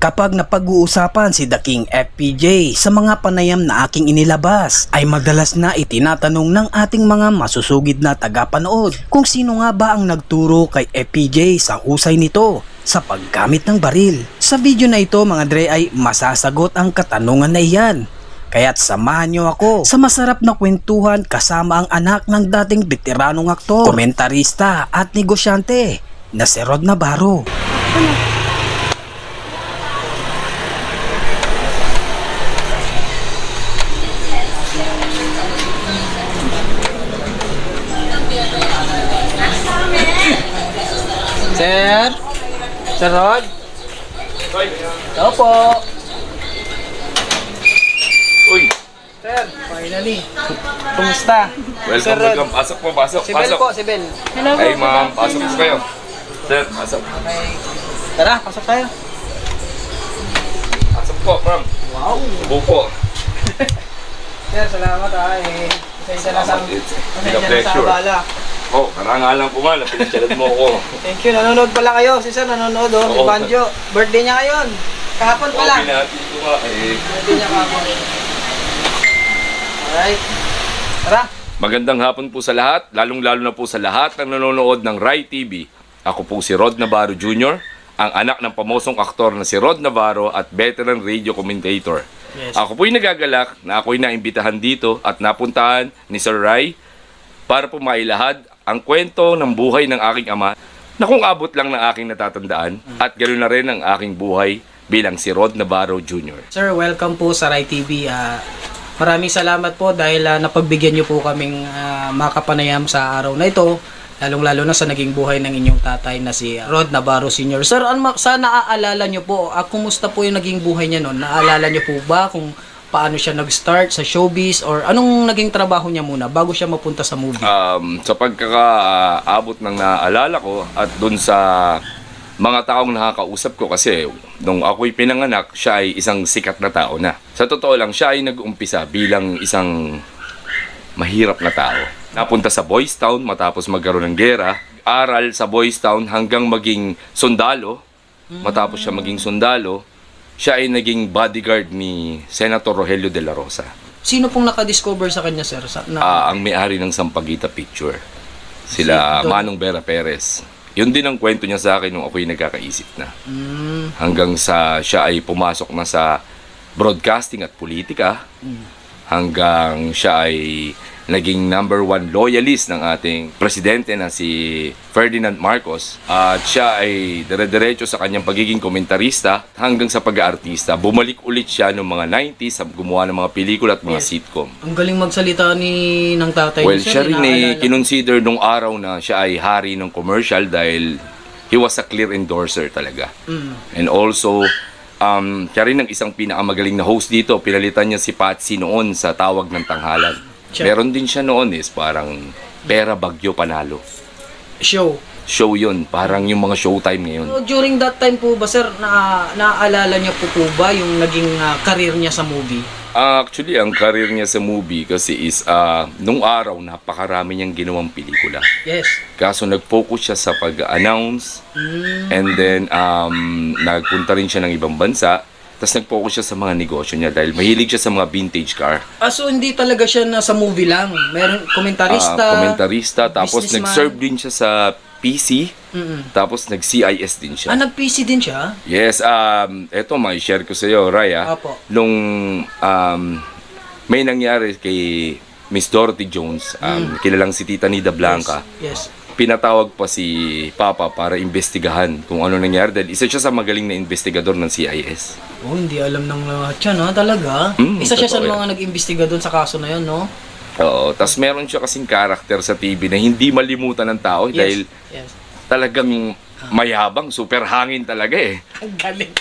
Kapag napag-uusapan si The King FPJ sa mga panayam na aking inilabas, ay madalas na itinatanong ng ating mga masusugid na tagapanood kung sino nga ba ang nagturo kay FPJ sa husay nito sa paggamit ng baril. Sa video na ito mga dre ay masasagot ang katanungan na iyan. Kaya't samahan niyo ako sa masarap na kwentuhan kasama ang anak ng dating veteranong aktor, komentarista at negosyante na si Rod Navarro. Sir? Sir Rod? Hello po. Uy, Sir, finally. Kumusta? Sir Rod. welcome. Pasok po, pasok, Si Bel pasok. po, si Bel. Hello po. Ay, ma'am, pasok po kayo. Sir, pasok. Okay. Tara, pasok tayo. Pasok po, ma'am. Wow. Upo po. Sir, salamat ha. Pasensya na sa Pleasure. abala. Oh, karangalan po nga, napinitsalad mo ako. Thank you. Nanonood pala kayo. Si Sir nanonood oh. Ni Oo. Banjo. Birthday niya ngayon. Kahapon pala. Okay, binati ko nga. Birthday niya kahapon. Alright. Tara. Magandang hapon po sa lahat, lalong-lalo na po sa lahat ng nanonood ng Rai TV. Ako po si Rod Navarro Jr., ang anak ng pamosong aktor na si Rod Navarro at veteran radio commentator. Yes. Ako po'y nagagalak na ako'y naimbitahan dito at napuntahan ni Sir Rai para po mailahad ang kwento ng buhay ng aking ama na kung abot lang ng aking natatandaan at ganoon na rin ang aking buhay bilang si Rod Navarro Jr. Sir, welcome po sa Rai TV. Maraming salamat po dahil napagbigyan niyo po kaming makapanayam sa araw na ito, lalong-lalo na sa naging buhay ng inyong tatay na si Rod Navarro Sr. Sir, sa naaalala niyo po, kumusta po yung naging buhay niya noon? Naaalala niyo po ba kung paano siya nag-start sa showbiz or anong naging trabaho niya muna bago siya mapunta sa movie? Sa pagkakaabot ng naalala ko at dun sa mga taong nakakausap ko kasi nung ako'y pinanganak, siya ay isang sikat na tao na. Sa totoo lang, siya ay nag-umpisa bilang isang mahirap na tao. Napunta sa Boys Town matapos magkaroon ng gera, aral sa Boys Town hanggang maging sundalo. Matapos siya maging sundalo, siya ay naging bodyguard ni Senator Rogelio de la Rosa. Sino pong nakadiscover sa kanya, sir? Ang may-ari ng Sampaguita Picture. Sila Si Don Manong Vera Perez. Yun din ang kwento niya sa akin nung ako'y nagkakaisip na. Hanggang sa siya ay pumasok na sa broadcasting at politika. Hanggang siya ay naging #1 loyalist ng ating presidente na si Ferdinand Marcos. At siya ay dire-diretso sa kanyang pagiging komentarista hanggang sa pag-aartista. Bumalik ulit siya noong mga 90s, gumawa ng mga pelikula at mga sitcom. Ang galing magsalita ng tatay Well, niyo, sir. siya rin ay Inaalala. kinonsider nung araw na siya ay hari ng commercial dahil he was a clear endorser talaga. And also, siya rin ang isang pinakamagaling na host dito. Pinalitan niya si Patsy noon sa Tawag ng Tanghalan. Meron din siya noon parang Pera Bagyo Panalo. Show yun, parang yung mga showtime ngayon. So, during that time po ba, sir, naaalala niyo po ba yung naging career niya sa movie? Actually, ang career niya sa movie kasi is, nung araw, napakarami niyang ginawang pelikula. Yes. Kaso nag-focus siya sa pag-announce and then nagpunta rin siya ng ibang bansa. Tapos nag-focus siya sa mga negosyo niya dahil mahilig siya sa mga vintage car. So hindi talaga siya nasa movie lang. Meron komentarista. Tapos businessman. nag-serve din siya sa PC. Tapos nag-CIS din siya. Nag-PC din siya? Yes, eto mai-share ko sa iyo, Raya. Apo. Nung may nangyari kay Miss Dorothy Jones, kilalang si Tita Nida Blanca. Yes. Pinatawag pa si Papa para imbestigahan kung ano nangyari dahil isa siya sa magaling na investigador ng CIS. Oh, hindi alam ng lahat yan, ha? Talaga? Isa siya sa totoo mga nag-imbestiga doon sa kaso na yun, no? Oo, tas meron siya kasing karakter sa TV na hindi malimutan ng tao dahil Yes. talagang mayabang, super hangin talaga eh. Ang galing.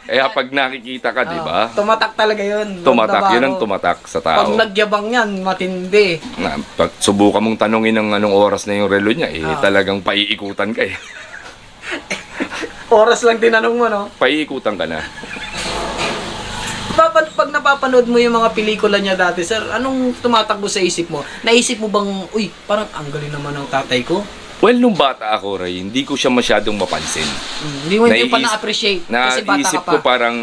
Kaya pag nakikita ka, di ba? Tumatak talaga yun. Tumatak, yun ang Navarro. tumatak sa Pag tao. nagyabang yan, matindi. Pag subukan mong tanongin ng anong oras na yung relo niya, talagang paiikutan ka eh. Oras lang tinanong mo, no? Paiikutan ka na. Pag napapanood mo yung mga pelikula niya dati, sir, anong tumatakbo sa isip mo? Naisip mo bang, uy, parang ang galing naman ng tatay ko? Well, nung bata ako, Ray, hindi ko siya masyadong mapansin. Hindi mo pa Naiis- na-appreciate kasi bata ka Naisip pa. ko parang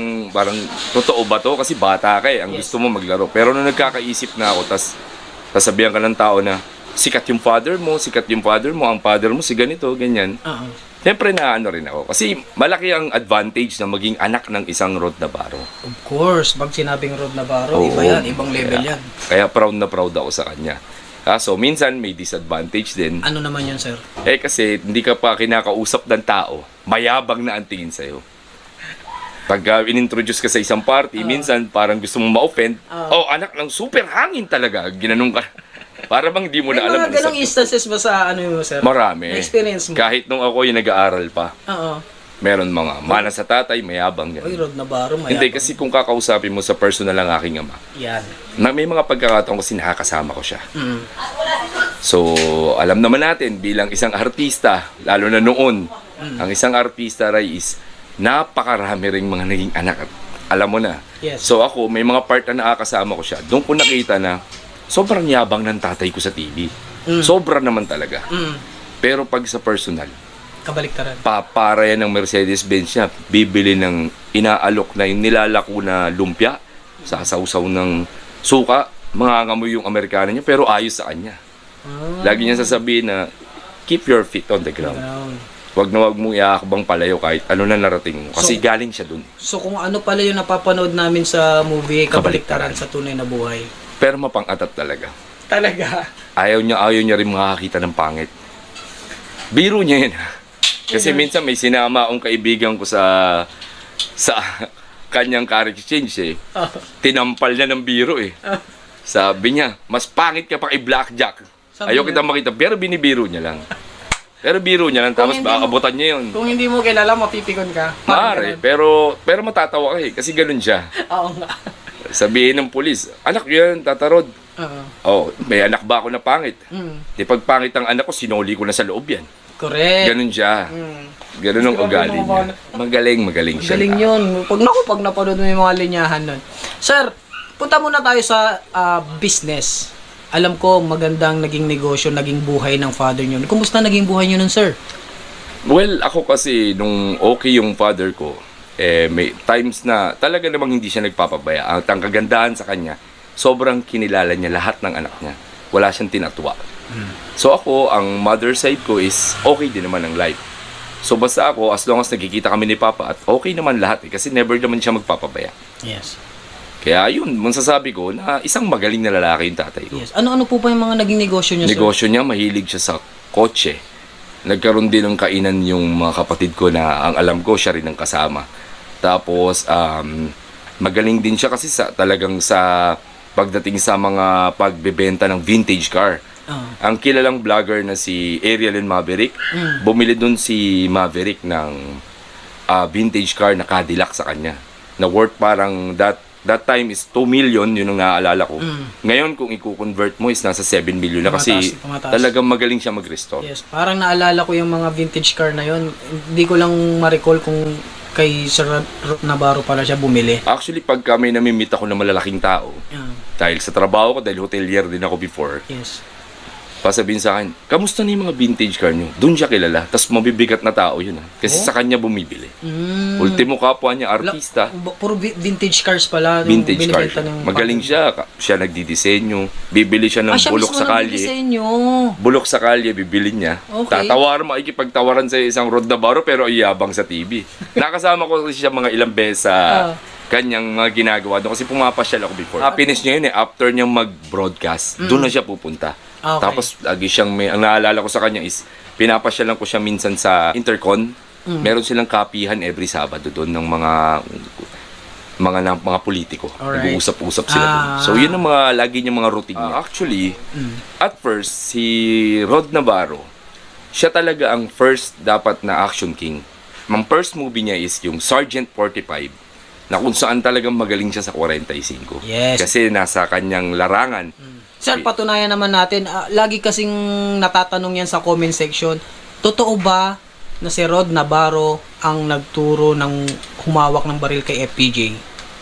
totoo ba to? Kasi bata ka eh, ang gusto mo maglaro. Pero nung nagkakaisip na ako, tas sasabihan ka ng tao na, sikat yung father mo, ang father mo si ganito, ganyan. Oo. Siyempre na ano rin ako. Kasi malaki ang advantage na maging anak ng isang Rod Navarro. Of course, pag sinabing Rod Navarro, Oo. iba yan, ibang level yan. Kaya proud na proud ako sa kanya. Kaso minsan may disadvantage din. Ano naman yun, sir? Kasi hindi ka pa kinakausap ng tao, mayabang na ang tingin sa'yo. Pag in-introduce ka sa isang party, minsan parang gusto mong ma-offend. Oh, anak ng super hangin talaga. Ginanong ka. Para bang di mo May na alam. mga ganong instances ba sa ano mo, sir? Marami. Na-experience mo? Kahit nung ako yung nag-aaral pa, Oo. meron mga mana sa tatay, mayabang Oy, ganun. Rod Navarro, mayabang. Hindi, kasi kung kakausapin mo sa personal ang aking ama, Yan. na may mga pagkakataon kasi nakakasama ko siya. Mm. So, alam naman natin, bilang isang artista, lalo na noon, ang isang artista, Ray, is napakarami ring mga naging anak. At alam mo na. Yes. So ako, may mga part na nakakasama ko siya. Doon ko nakita na sobrang yabang ng tatay ko sa TV. Sobra naman talaga. Mm. Pero pag sa personal, Kabaliktaran. para yan ng Mercedes-Benz niya, bibili ng inaalok na yung nilalako na lumpia, sasawsaw ng suka, mangangamoy yung Amerikano niya, pero ayos sa kanya. Lagi niya sasabihin na, keep your feet on the ground. Ground. Wag na wag mong iakbang palayo kahit ano na narating mo. Kasi So- galing siya dun. So kung ano pala yung napapanood namin sa movie, kabaliktaran sa tunay na buhay. Pero mapang-atat talaga. Talaga. Ayaw niya rin makakita ng pangit. Biro niya yun. Kasi minsan may sinama akong kaibigan ko sa kanyang car exchange eh. Tinampal niya ng biro eh. Sabi niya, mas pangit ka pa kay Blackjack. Sabi Ayaw niya? kita makita, pero binibiro niya lang. Pero biro niya lang, tapos hindi mo- abutan niya yun. Kung hindi mo kilala, mapipikon ka. Parang Maaari, ganun. pero matatawa ka eh, kasi ganun siya. Oo nga. Sabihin ng pulis, anak yun, tatarod. Oo. Oh, may anak ba ako na pangit? Mm. Di pag pangit ang anak ko, sinoli ko na sa loob yan. Correct. Ganun siya. Mm. Ganun ang Grabe ugali naman. niya. Magaling siya. Galing yun. Pag napanood mo yung mga linyahan nun. Sir, punta muna tayo sa business. Alam ko, magandang naging negosyo, naging buhay ng father nyo. Kumusta naging buhay nyo nun, sir? Well, ako kasi, nung okay yung father ko, may times na talaga namang hindi siya nagpapabaya. Ang kagandahan sa kanya, sobrang kinilala niya lahat ng anak niya. Wala siyang tinatwa. So ako, ang mother side ko is okay din naman ang life. So basta ako, as long as nagkikita kami ni Papa, at okay naman lahat kasi never naman siya magpapabaya. Yes. Kaya yun, masasabi ko na isang magaling na lalaki yung tatay ko. Yes. Ano-ano po pa yung mga naging negosyo nyo, sir? Negosyo niya, mahilig siya sa kotse. Nagkaroon din ng kainan yung mga kapatid ko na ang alam ko, siya rin ang kasama. Tapos, magaling din siya kasi talagang sa pagdating sa mga pagbebenta ng vintage car. Ang kilalang vlogger na si Ariel and Maverick, bumili dun si Maverick ng vintage car na Cadillac sa kanya. Na worth parang that time is 2 million, yun ang naaalala ko. Ngayon, kung i-convert mo, is nasa 7 million na kasi Tumataas. talagang magaling siya mag-restore. Yes. Parang naalala ko yung mga vintage car na yun. Hindi ko lang ma-recall kung kay Sir Rod Navarro pala siya bumili. Actually, pag kami namimit ako ng malalaking tao, Yeah. dahil sa trabaho ko, dahil hotelier din ako before, Yes. pasabihin sa akin, kamusta na yung mga vintage car nyo? Doon siya kilala. Tapos mabibigat na tao yun. Kasi sa kanya bumibili. Ultimo kapwa niya, artista. Puro vintage cars pala. Vintage car binibenta siya. ng Magaling siya. Siya nagdidisenyo. Bibili siya ng siya bulok mismo sa kalye. nagdidisenyo. Bulok sa kalye, bibili niya. Okay. Tatawaran, makikipagtawaran sa isang Rod Navarro, pero iyabang sa TV. Nakasama ko kasi siya mga ilang beses sa kanyang mga ginagawa doon. Kasi pumapasyal ako before. Happiness niya yun eh. After niyang mag-broadcast, doon na siya pupunta. Okay. Tapos lagi siyang ang naalala ko sa kanya is pinapasyalan ko siya minsan sa Intercon. Meron silang kapihan every Sabado doon ng mga politiko. Alright. Nag-uusap-usap sila doon. So yun ang mga lagi niyang mga routine niya. Actually, at first si Rod Navarro, siya talaga ang first dapat na action king. Ang first movie niya is yung Sergeant 45 na kung saan talagang magaling siya sa 45. Yes. Kasi nasa kanyang larangan. Sir, patunayan naman natin, lagi kasing natatanong yan sa comment section, totoo ba na si Rod Navarro ang nagturo ng humawak ng baril kay FPJ?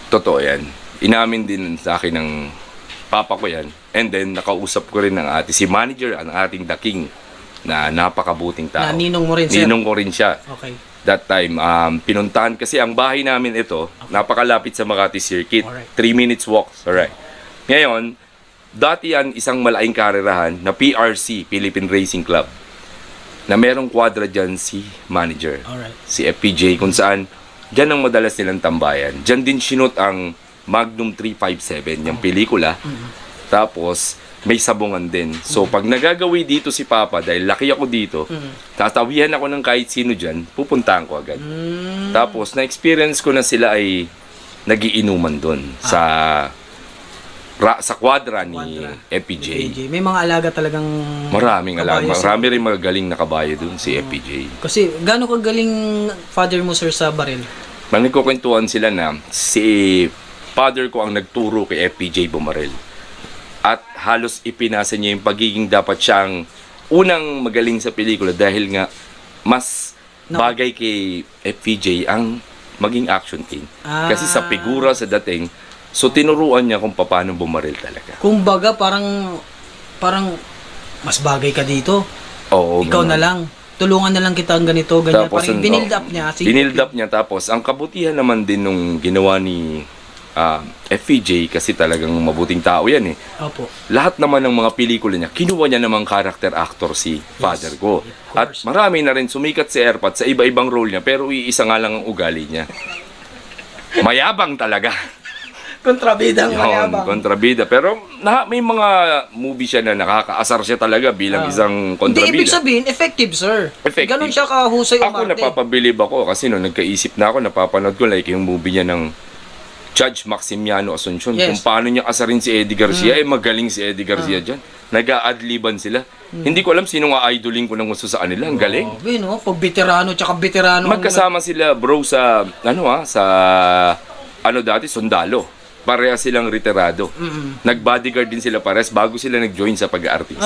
Totoo yan. Inamin din sa akin ng papa ko yan. And then, nakausap ko rin ng si manager, ang ating The King, na napakabuting tao. Na ninong mo rin, sir? Ninong ko rin siya. Okay. That time, pinuntahan kasi ang bahay namin ito, napakalapit sa Makati Circuit. Alright. 3 minutes walk. Alright. Ngayon, dati yan isang malaking karerahan na PRC, Philippine Racing Club, na merong kwadra dyan si manager, Alright. si FPJ, kung saan dyan ang madalas nilang tambayan. Dyan din sinut ang Magnum 357, yung pelikula. Tapos, may sabungan din. So, pag nagagawi dito si Papa, dahil laki ako dito, tatawihan ako ng kahit sino dyan, pupuntahan ko agad. Tapos, na-experience ko na sila ay nagiinuman doon sa kwadra ni FPJ. AJ. May mga alaga talagang Maraming alam. kabayo, sir. Marami rin magagaling na kabayo doon si FPJ. Kasi gaano kagaling father mo, sir, sa baril? Nagkukwentuhan sila na si father ko ang nagturo kay FPJ bumaril. At halos ipinasa niya yung pagiging dapat siyang unang magaling sa pelikula dahil nga mas bagay kay FPJ ang maging action king. Kasi sa figura sa dating, so tinuruan niya kung paano bumaril talaga. Kumbaga, parang mas bagay ka dito. Oo, Ikaw ganun. na lang. Tulungan na lang kita ang ganito, ganyan. Tapos, Parang binild up niya. Binild up niya. Tapos, ang kabutihan naman din nung ginawa ni FPJ, kasi talagang mabuting tao yan eh. Opo. Lahat naman ng mga pelikula niya, kinuha niya namang character actor si father ko. At marami na rin sumikat si Erpat sa iba-ibang role niya, pero iisa nga lang ang ugali niya. Mayabang talaga. Kontrabidang Yun, mayabang. kontrabida. Pero may mga movie siya na nakakaasar siya talaga bilang isang Hindi, kontrabida. ibig sabihin, effective, sir. Effective. Ganon siya kahusay Ako umarte. napapabilib ako kasi no, nagkaisip na ako, napapanood ko like yung movie niya ng Judge Maximiano Asuncion. Yes. Kung paano niya asarin si Eddie Garcia, magaling si Eddie Garcia dyan. Nag-a-adliban sila. Hindi ko alam sino nga idolin ko ng gusto sa kanila. Ang galing. Grabe, no? Pag veterano tsaka veterano. Magkasama sila bro sa dati sundalo. Pareha silang retirado. Nag-bodyguard din sila pares bago sila nag-join sa pag-aartista.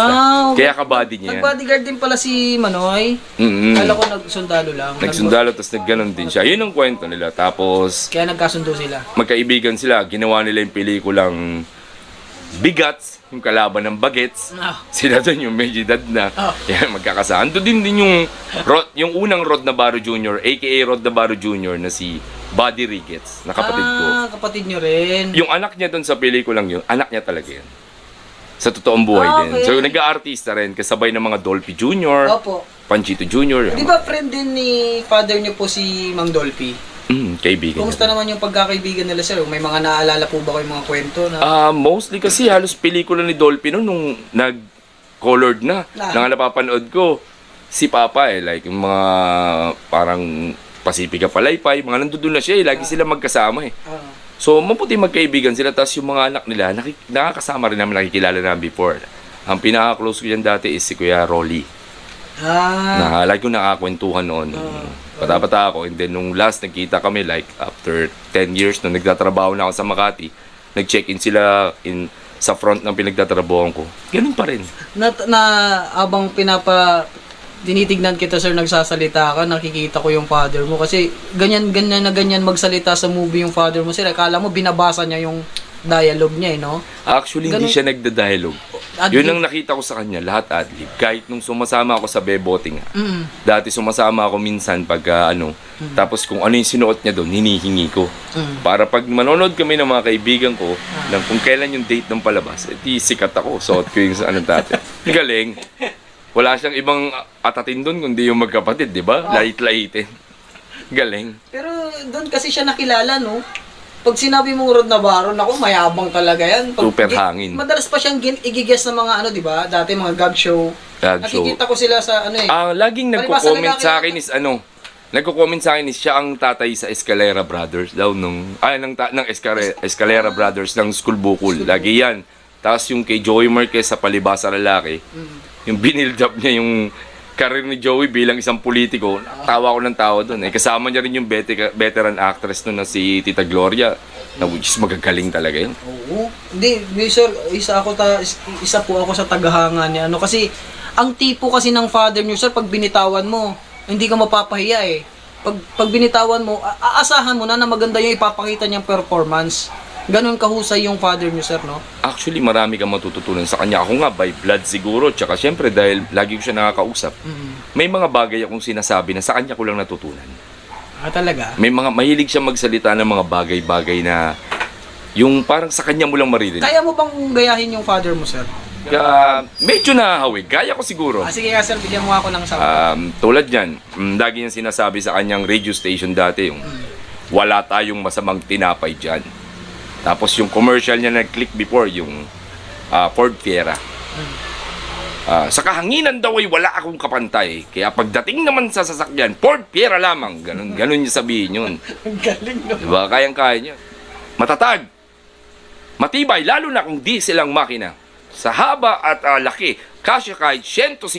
Okay. Kaya kabady niya yan. Nag-bodyguard din pala si Manoy. Mm-mm. Kala ko nagsundalo lang. Nagsundalo tapos nagganon din siya. Yun ang kwento nila. Tapos Kaya nagkasundo sila. magkaibigan sila. Ginawa nila yung pelikulang Bigats, yung kalaban ng Bagets. Sila doon yung medyo edad na. Yan, magkakasama. Ando din yung unang Rod Navarro Jr., aka Rod Navarro Jr. na si Buddy Ricketts, na kapatid ko. Kapatid nyo rin. Yung anak niya doon sa pelikulang yun, anak niya talaga yan. Sa totoong buhay din. Okay. So nag-aartista rin, kasabay ng mga Dolphy Jr., Opo. Panchito Jr. Di ba friend din ni father niyo po si Mang Dolphy? Kaibigan. Kumusta niya. naman yung pagkakaibigan nila, sir? May mga naalala po ba kayong mga kwento na... Mostly kasi halos pelikula ni Dolphy noon nung nag-colored na. Nang napapanood ko, si Papa like yung mga parang Pacifica Palaypay, mga nandoon na siya lagi sila magkasama So, mabuti magkaibigan sila, tapos yung mga anak nila, nakakasama rin namin, nakikilala namin before. Ang pinaka-close ko yan dati is si Kuya Rolly. Na lagi ko nakakwentuhan noon. Bata-bata ako, and then nung last nagkita kami, like after 10 years, nung nagtatrabaho na ako sa Makati, nag-check-in sila sa front ng pinagtatrabahoan ko. Ganun pa rin. Abang tinitignan kita, sir, nagsasalita ka, nakikita ko yung father mo. Kasi ganyan magsalita sa movie yung father mo, sir. Akala mo, binabasa niya yung dialogue niya, no? Actually, hindi Ganun- siya nagda-dialogue. Adlib. Yun ang nakita ko sa kanya, lahat adlib. Kahit nung sumasama ako sa Beboting, dati sumasama ako minsan pag tapos kung ano yung sinuot niya doon, hinihingi ko. Para pag manonood kami ng mga kaibigan ko, ng kung kailan yung date ng palabas, sikat ako, suot ko yung dati. Galing. Wala siyang ibang atatin doon kundi yung magkapatid, di ba? Lait-laitin. Galing. Pero doon kasi siya nakilala, no? Pag sinabi mong Rod Navarro, naku, mayabang talaga yan. Super hangin. Madalas pa siyang igigess ng mga di ba? Dati mga gag show. Gag show. Nakikita ko sila sa Laging Palibasa nagko-comment lalaki sa lang. akin is nagko-comment sa akin is siya ang tatay sa Escalera Brothers daw ng Escalera Brothers ng School Bukol. Lagi yan. Tapos yung kay Joey Marquez sa Palibasa Lalaki, yung binild up niya yung career ni Joey bilang isang politiko, tawa ko ng tawa doon. Kasama niya rin yung veteran actress na si Tita Gloria, na which is magagaling talaga yun. Oo. Hindi, sir, isa po ako sa tagahanga niya. Kasi ang tipo kasi ng father niyo, sir, pag binitawan mo, hindi ka mapapahiya eh. Pag binitawan mo, aasahan mo na maganda yung ipapakita niyang performance. ganun kahusay yung father niyo, sir, no? Actually, marami kang matututunan sa kanya. Ako nga, by blood siguro. Tsaka syempre, dahil lagi ko siya nakakausap, may mga bagay akong sinasabi na sa kanya ko lang natutunan. Ah, talaga? May mga, mahilig siya magsalita ng mga bagay-bagay na yung parang sa kanya mo lang maririnig. Kaya mo bang gayahin yung father mo, sir? Medyo nahahawig. Kaya ko siguro. Ah, sige nga, sir, bigyan mo ako ng sample. Tulad yan, lagi niyang sinasabi sa kanyang radio station dati, yung wala tayong masamang tinapay dyan. Tapos yung commercial niya nag-click before, yung Ford Fiera. Sa kahanginan daw ay wala akong kapantay. Kaya pagdating naman sa sasakyan, Ford Fiera lamang. Ganun niya sabihin yun. Ang galing, no? Diba? Kayang-kaya niya. Matatag. Matibay, lalo na kung di silang makina. Sa haba at laki, kasya kahit 150.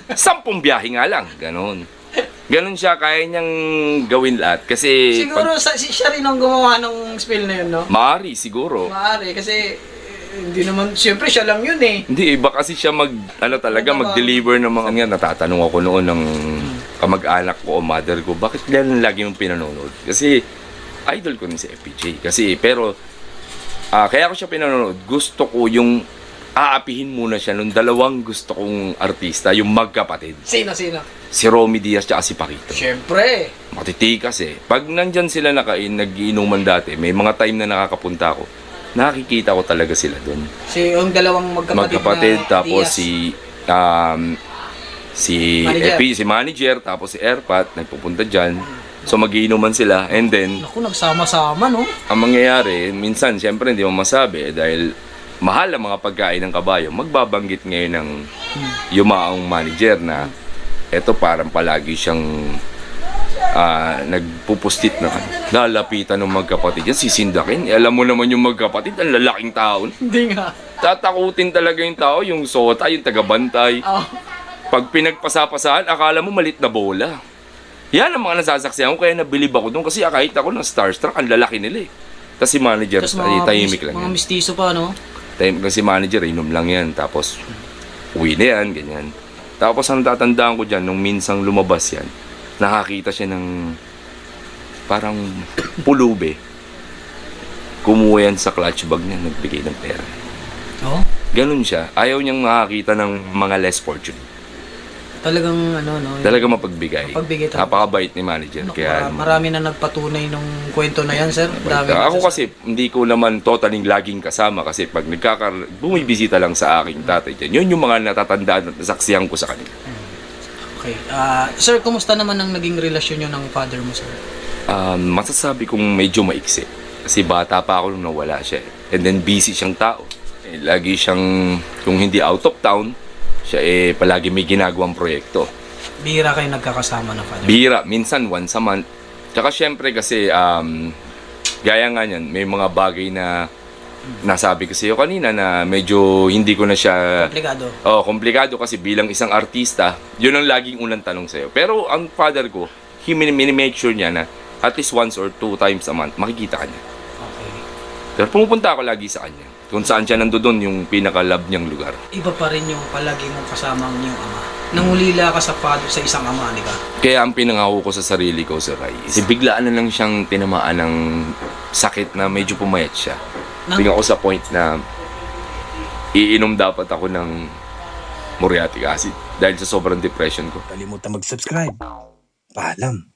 10 biyahe nga lang. Ganun. Ganun siya, kaya niyang gawin lahat. Kasi Siguro siya rin ang gumawa ng spell na yun, no? Maari siguro. Maaari, kasi hindi naman, siyempre siya lang yun eh. Hindi, iba kasi siya mag-deliver ng mga nga. Natatanong ako noon ng kamag-anak ko o mother ko, bakit yan lagi yung pinanonood? Kasi idol ko rin si FPJ. Pero kaya ko siya pinanonood, gusto ko yung aapihin muna siya nung dalawang gusto kong artista, yung magkapatid. Sino? Si Romy Diaz at si Paquito. Siyempre. Matitikas eh. Pag nandyan sila nag-iinuman dati, may mga time na nakakapunta ako, nakikita ko talaga sila doon. Yung dalawang magkapatid na tapos Diaz. si Manager. si manager, tapos si Airpat, nagpupunta dyan. So magiinuman sila, and then Naku, nagsama-sama, no? ang mangyayari, minsan siyempre hindi mo masabi dahil mahal ang mga pagkain ng kabayo. Magbabanggit ngayon ng yumaong manager na eto parang palagi siyang nagpupustit na lalapitan ng magkapatid yan, sisindakin. Alam mo naman yung magkapatid, ang lalaking tao. Hindi nga. Tatakutin talaga yung tao, yung sota, yung tagabantay. Oh. Pag pinagpasapasahan, akala mo malit na bola. Yan ang mga nasasaksihan ko, kaya nabilib ako doon kasi kahit ako ng starstruck, ang lalaki nila eh. Tapos si manager, Tapos mga, tahimik lang mga yan. mistiso pa, no? Tahimik lang si manager, inom lang yan. Tapos uwi na yan, ganyan. Tapos ang tatandaan ko dyan, nung minsang lumabas yan, nakakita siya ng parang pulube. Kumuha yan sa clutch bag niya, nagbigay ng pera. Oh? Ganun siya. Ayaw niyang makakita ng mga less fortunate. Talagang, ano, no? Talaga mapagbigay. Mapagbigay talaga. Napakabait ni manager. Naku, Kaya, marami na nagpatunay nung kwento na yan, sir. Dami na ako kasi, hindi ko naman totally laging kasama kasi pag bumibisita lang sa aking tatay dyan, yun yung mga natatandaan at nasaksihan ko sa kanila. Okay. Sir, kumusta naman ang naging relasyon nyo ng father mo, sir? Masasabi kong medyo maiksi. Kasi bata pa ako nung nawala siya. And then busy siyang tao. Lagi siyang, kung hindi out of town, siya palagi may ginagawang proyekto. Bihira kayo nagkakasama ng father? Bihira, minsan once a month. Tsaka syempre kasi, gaya nga niyan, may mga bagay na nasabi ko sa iyo kanina na medyo hindi ko na siya... Komplikado. Komplikado kasi bilang isang artista, yun ang laging unang tanong sa iyo. Pero ang father ko, make sure niya na at least once or 2 times a month, makikita ka niya. Okay. Pero pumupunta ako lagi sa kanya. Kung saan siya nandoon yung pinaka-love niyang lugar. Iba pa rin yung palagi mong kasama ang iyong ama. Nangulila ka sa father sa isang ama, di ba? Kaya ang pinangako ko sa sarili ko, Sir Ray, biglaan na lang siyang tinamaan ng sakit na medyo pumayat siya. Tingnan ko sa point na iinom dapat ako ng muriatic acid dahil sa sobrang depression ko. Kalimutan mag-subscribe. Paalam.